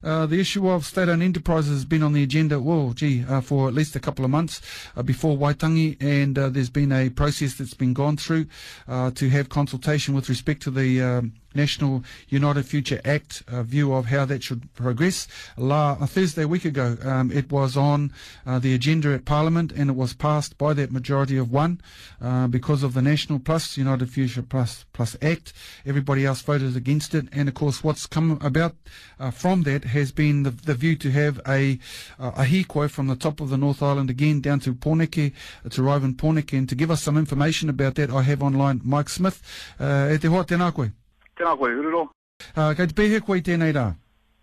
The issue of state-owned enterprises has been on the agenda, for at least a couple of months before Waitangi, and there's been a process that's been gone through to have consultation with respect to the National United Future Act view of how that should progress. Thursday, a week ago, it was on the agenda at Parliament, and it was passed by that majority of one because of the National Plus United Future Plus Act. Everybody else voted against it, and of course what's come about from that has been the view to have a hikoi from the top of the North Island again down to Pōneke, to arrive in Pōneke. And to give us some information about that, I have online Mike Smith. E te hoa, tēnā koe. Tēnā koe, Ururoa. Kei te pēhe koe tēnei rā.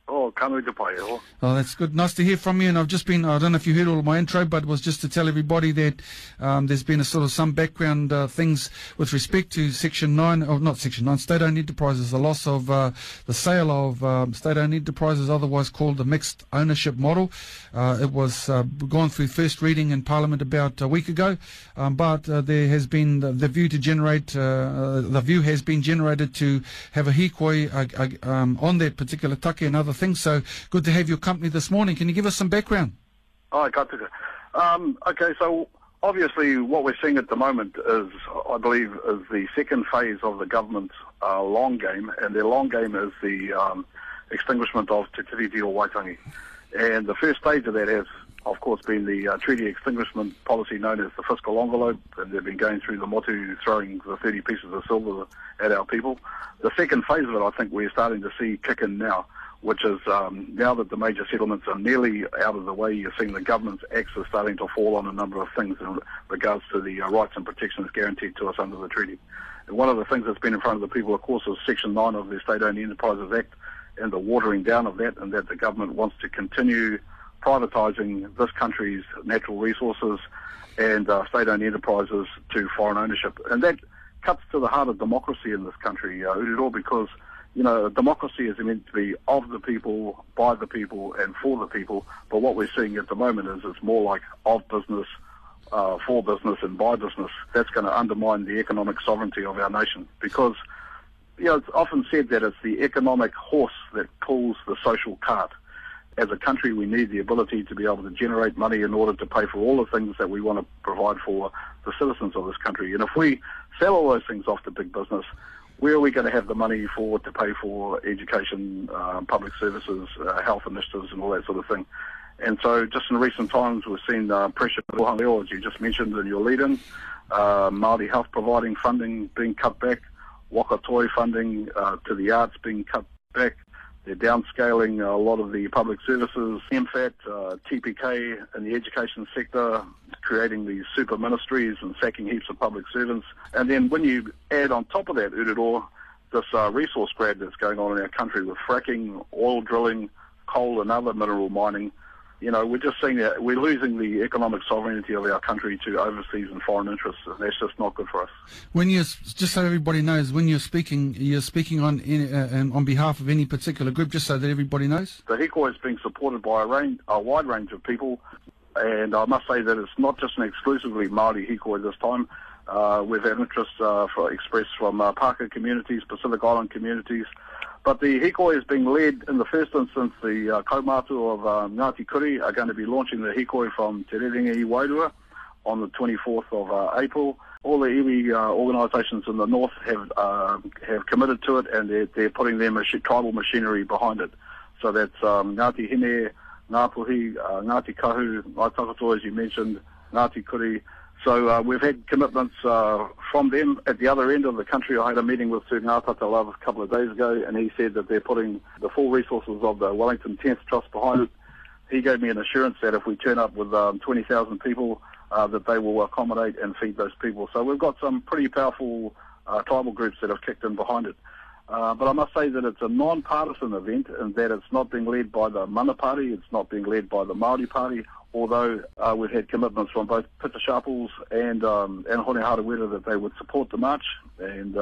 Oh, kanui te pai, ho. Oh, that's good. Nice to hear from you. And I've just been, I don't know if you heard all of my intro, but it was just to tell everybody that there's been a sort of some background things with respect to Section 9, or not Section 9, state-owned enterprises, the loss of the sale of state-owned enterprises, otherwise called the mixed ownership model. It was gone through first reading in Parliament about a week ago, but there has been the view to generate, the view has been generated to have a hikoi on that particular take and other things. So good to have your company this morning. Can you give us some background? Oh, okay, so obviously what we're seeing at the moment is, I believe, is the second phase of the government's long game, and their long game is the extinguishment of Te Tiriti o Waitangi. And the first stage of that has, of course, been the treaty extinguishment policy known as the fiscal envelope, and they've been going through the motu, throwing the 30 pieces of silver at our people. The second phase of it, I think we're starting to see kick in now, which is now that the major settlements are nearly out of the way, you're seeing the government's axe is starting to fall on a number of things in regards to the rights and protections guaranteed to us under the treaty. And one of the things that's been in front of the people, of course, is Section 9 of the State-Owned Enterprises Act and the watering down of that, and that the government wants to continue privatising this country's natural resources and state-owned enterprises to foreign ownership. And that cuts to the heart of democracy in this country, Ururoa, because democracy is meant to be of the people, by the people, and for the people. But what we're seeing at the moment is it's more like of business, for business, and by business. That's going to undermine the economic sovereignty of our nation. Because, it's often said that it's the economic horse that pulls the social cart. As a country, we need the ability to be able to generate money in order to pay for all the things that we want to provide for the citizens of this country. And if we sell all those things off to big business, where are we going to have the money to pay for education, public services, health initiatives, and all that sort of thing? And so just in recent times, we've seen pressure, as you just mentioned in your lead-in, Māori health providing funding being cut back, Wakatoi funding to the arts being cut back. They're downscaling a lot of the public services, MFAT, TPK in the education sector, creating these super ministries and sacking heaps of public servants. And then when you add on top of that, Ururoa, this resource grab that's going on in our country with fracking, oil drilling, coal and other mineral mining, we're just seeing that we're losing the economic sovereignty of our country to overseas and foreign interests, and that's just not good for us. When just so everybody knows, when you're speaking on behalf of any particular group, just so that everybody knows? The Hikoi is being supported by a wide range of people, and I must say that it's not just an exclusively Māori Hikoi this time. We've had interest expressed from Pākehā communities, Pacific Island communities. But the Hikoi is being led, in the first instance, the kaumātua of Ngāti Kuri are going to be launching the Hikoi from Te Rerenga i Wairua on the 24th of April. All the iwi organisations in the north have committed to it, and they're putting their tribal machinery behind it. So that's Ngāti Hine, Ngāpuhi, Ngāti Kahu, Ngāi Takatoa, as you mentioned, Ngāti Kuri. So we've had commitments from them. At the other end of the country, I had a meeting with Sir Ngātata Love a couple of days ago, and he said that they're putting the full resources of the Wellington 10th Trust behind it. He gave me an assurance that if we turn up with 20,000 people, that they will accommodate and feed those people. So we've got some pretty powerful tribal groups that have kicked in behind it. But I must say that it's a non-partisan event, and that it's not being led by the Mana Party, it's not being led by the Māori Party, although we've had commitments from both Pita Sharples and Hone Harawira that they would support the march, and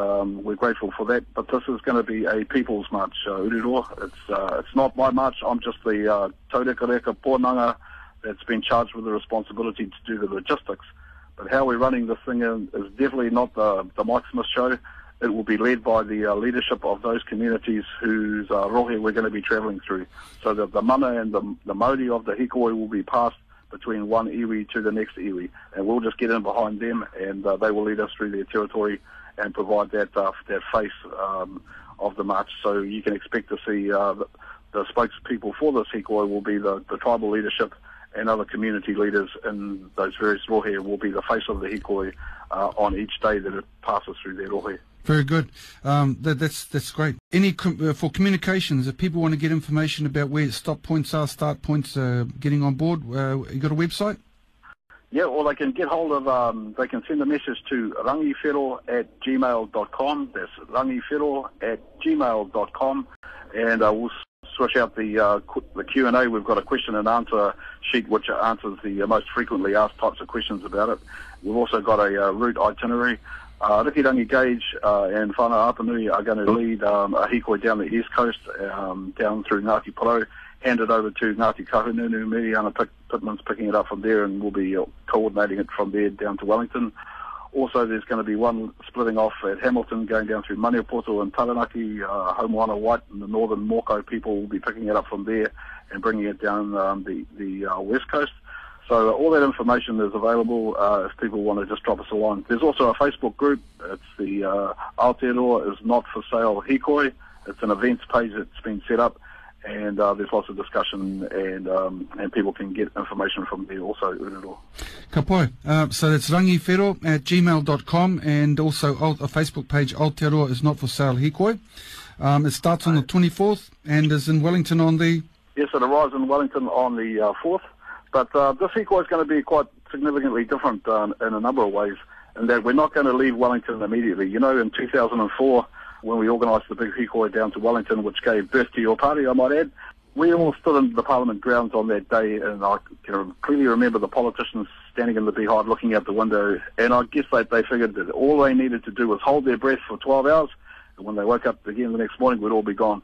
we're grateful for that. But this is going to be a people's march, Ururoa. It's not my march. I'm just the taurekareka pōnanga that's been charged with the responsibility to do the logistics. But how we're running this thing is definitely not the Mike Smith show. it will be led by the leadership of those communities whose rohe we're going to be travelling through. So that the mana and the mauri of the Hikoi will be passed between one iwi to the next iwi, and we'll just get in behind them, and they will lead us through their territory and provide that face of the march. So you can expect to see the spokespeople for this Hikoi will be the tribal leadership, and other community leaders in those various rohe will be the face of the Hikoi on each day that it passes through their rohe. Very good. That's great. For communications, if people want to get information about where stop points are, start points, getting on board, you got a website? Yeah, or they can get hold of, they can send a message to rangifero@gmail.com. That's rangifero@gmail.com, and we'll swish out the Q&A. We've got a question and answer sheet which answers the most frequently asked types of questions about it. We've also got a route itinerary. Rikirangi Gage and Whana Apanui are going to lead a Hikoi down the east coast, down through Ngāti Porou, hand it over to Ngāti Kahununu. Miriana Pittman's picking it up from there, and we'll be coordinating it from there down to Wellington. Also, there's going to be one splitting off at Hamilton, going down through Maniapoto and Taranaki. Homoana White and the northern Moko people will be picking it up from there and bringing it down the west coast. So all that information is available if people want to just drop us a line. There's also a Facebook group. It's the Aotearoa is not for sale Hikoi. It's an events page that's been set up, and there's lots of discussion, and people can get information from there also. Ururoa. Ka pai. So that's rangifero@gmail.com, and also a Facebook page, Aotearoa is not for sale Hikoi. It starts on the 24th and is in Wellington on the... Yes, it arrives in Wellington on the 4th. But this Hikoi is going to be quite significantly different in a number of ways, in that we're not going to leave Wellington immediately. You know, in 2004, when we organised the big Hikoi down to Wellington, which gave birth to your party, I might add, we all stood in the Parliament grounds on that day, and I can clearly remember the politicians standing in the beehive looking out the window, and I guess they figured that all they needed to do was hold their breath for 12 hours, and when they woke up again the next morning, we'd all be gone.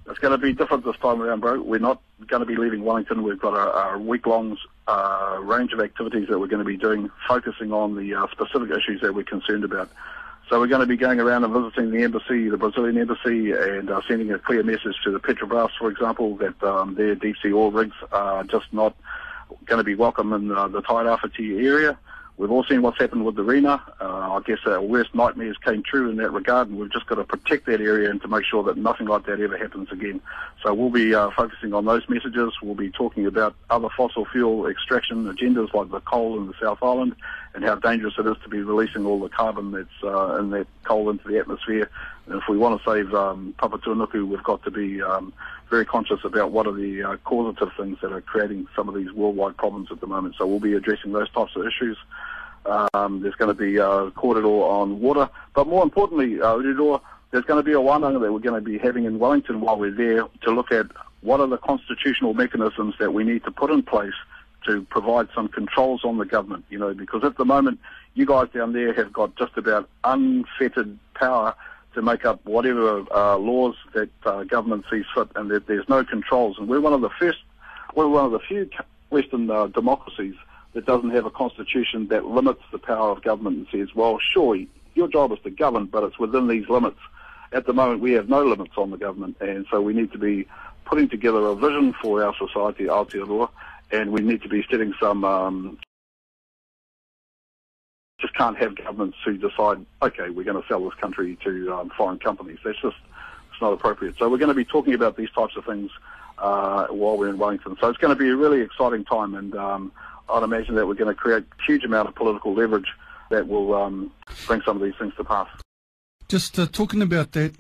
It's going to be different this time around, bro. We're not going to be leaving Wellington. We've got a week-long range of activities that we're going to be doing, focusing on the specific issues that we're concerned about. So we're going to be going around and visiting the embassy, the Brazilian embassy, and sending a clear message to the Petrobras, for example, that their deep-sea oil rigs are just not going to be welcome in the Tairāwhiti area. We've all seen what's happened with the Rena. I guess our worst nightmares came true in that regard, and we've just got to protect that area and to make sure that nothing like that ever happens again. So we'll be focusing on those messages. We'll be talking about other fossil fuel extraction agendas like the coal in the South Island, and how dangerous it is to be releasing all the carbon that's in that coal into the atmosphere. And if we want to save Papatūānuku, we've got to be very conscious about what are the causative things that are creating some of these worldwide problems at the moment. So we'll be addressing those types of issues. There's going to be kōrero on water, but more importantly, Ururoa, there's going to be a wānanga that we're going to be having in Wellington while we're there to look at what are the constitutional mechanisms that we need to put in place to provide some controls on the government, you know, because at the moment you guys down there have got just about unfettered power to make up whatever laws that government sees fit, and that there's no controls. And we're one of the few Western democracies that doesn't have a constitution that limits the power of government and says, well, sure, your job is to govern, but it's within these limits. At the moment, we have no limits on the government, and so we need to be putting together a vision for our society, Aotearoa, and we need to be setting some... just can't have governments who decide, okay, we're going to sell this country to foreign companies. It's not appropriate. So we're going to be talking about these types of things while we're in Wellington. So it's going to be a really exciting time, and I'd imagine that we're going to create a huge amount of political leverage that will bring some of these things to pass. Just talking about that,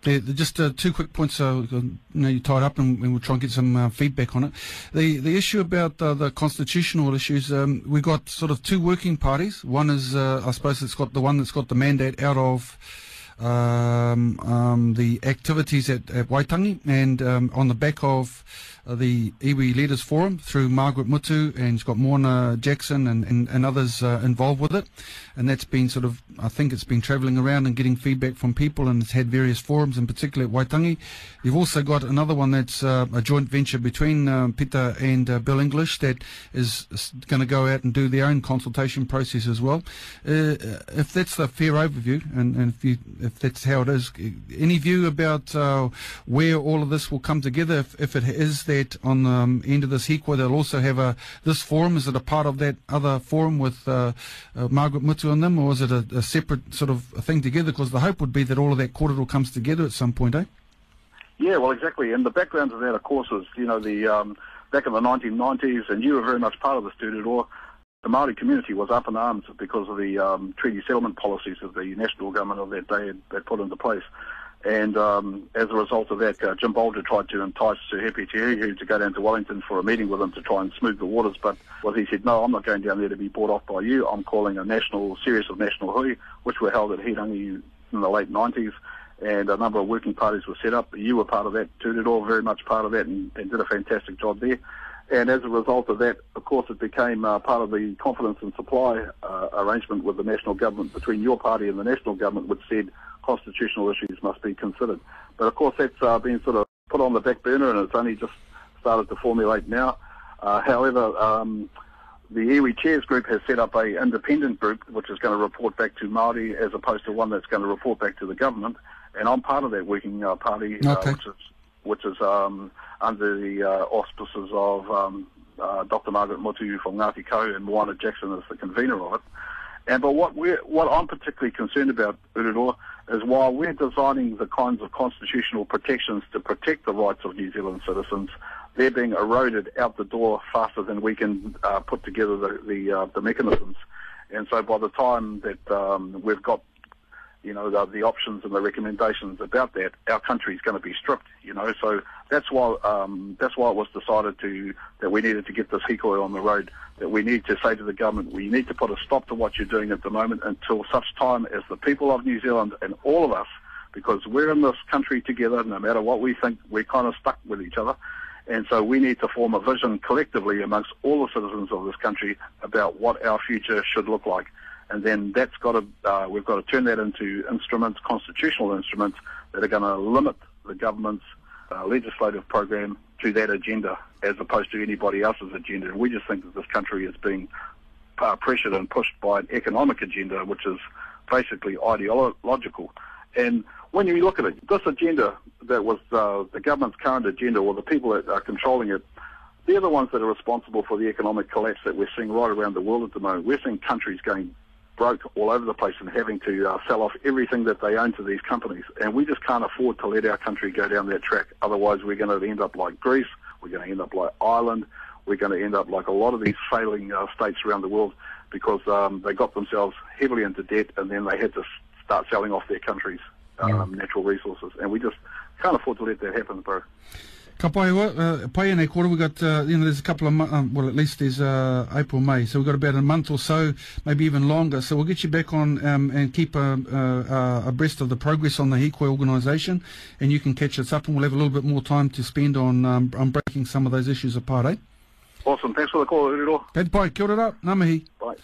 just 2 quick points. You tied up, and we'll try and get some feedback on it. The issue about the constitutional issues, we've got sort of two working parties. One is, I suppose, it's got the one that's got the mandate out of the activities at Waitangi, and on the back of the iwi Leaders Forum through Margaret Mutu, and it's got Morna Jackson and others involved with it. And that's been sort of, I think it's been travelling around and getting feedback from people, and it's had various forums, in particular at Waitangi. You've also got another one that's a joint venture between Peter and Bill English that is going to go out and do their own consultation process as well. If that's a fair overview, and if that's how it is, any view about where all of this will come together, if it is that on the end of this Hikoi they'll also have this forum? Is it a part of that other forum with Margaret Mutu on them, or is it a separate sort of thing together? Because the hope would be that all of that kōrero comes together at some point, eh? Yeah, well, exactly. And the background to that, of course, is, the back in the 1990s, and you were very much part of this, Ururoa, the Māori community was up in arms because of the treaty settlement policies that the national government of that day had put into place. And as a result of that, Jim Bolger tried to entice Sir Hepi Te Huihu to go down to Wellington for a meeting with him to try and smooth the waters. But he said, no, I'm not going down there to be bought off by you. I'm calling a series of national hui, which were held at Hirangi in the late 90s. And a number of working parties were set up. You were part of that, Ururoa, very much part of that, and did a fantastic job there. And as a result of that, of course, it became part of the confidence and supply arrangement with the national government between your party and the national government, which said constitutional issues must be considered. But of course, that's been sort of put on the back burner, and it's only just started to formulate now. However, the iwi Chairs group has set up a independent group which is going to report back to Māori as opposed to one that's going to report back to the government. And I'm part of that working party, okay. which is under the auspices of Dr. Margaret Mutu from Ngāti Ko, and Moana Jackson is the convener of it. But what I'm particularly concerned about, Ururoa, is while we're designing the kinds of constitutional protections to protect the rights of New Zealand citizens, they're being eroded out the door faster than we can put together the mechanisms. And so by the time that we've got the options and the recommendations about that, our country's going to be stripped, So that's why it was decided that we needed to get this Hikoi on the road, that we need to say to the government, we need to put a stop to what you're doing at the moment until such time as the people of New Zealand and all of us, because we're in this country together, no matter what we think, we're kind of stuck with each other. And so we need to form a vision collectively amongst all the citizens of this country about what our future should look like. And then we've got to turn that into instruments, constitutional instruments, that are going to limit the government's legislative program to that agenda as opposed to anybody else's agenda. And we just think that this country is being pressured and pushed by an economic agenda, which is basically ideological. And when you look at it, this agenda that was the government's current agenda, or the people that are controlling it, they're the ones that are responsible for the economic collapse that we're seeing right around the world at the moment. We're seeing countries going broke all over the place and having to sell off everything that they own to these companies. And we just can't afford to let our country go down that track. Otherwise, we're going to end up like Greece, we're going to end up like Ireland, we're going to end up like a lot of these failing states around the world, because they got themselves heavily into debt, and then they had to start selling off their country's natural resources. And we just can't afford to let that happen, bro. Ka pai nei kora, we've got, there's a couple of at least there's April, May, so we've got about a month or so, maybe even longer. So we'll get you back on and keep abreast of the progress on the Hikoi organisation, and you can catch us up, and we'll have a little bit more time to spend on breaking some of those issues apart, eh? Awesome. Thanks for the call, Ururoa. Ped pai, kia ora, ngā mihi. Bye.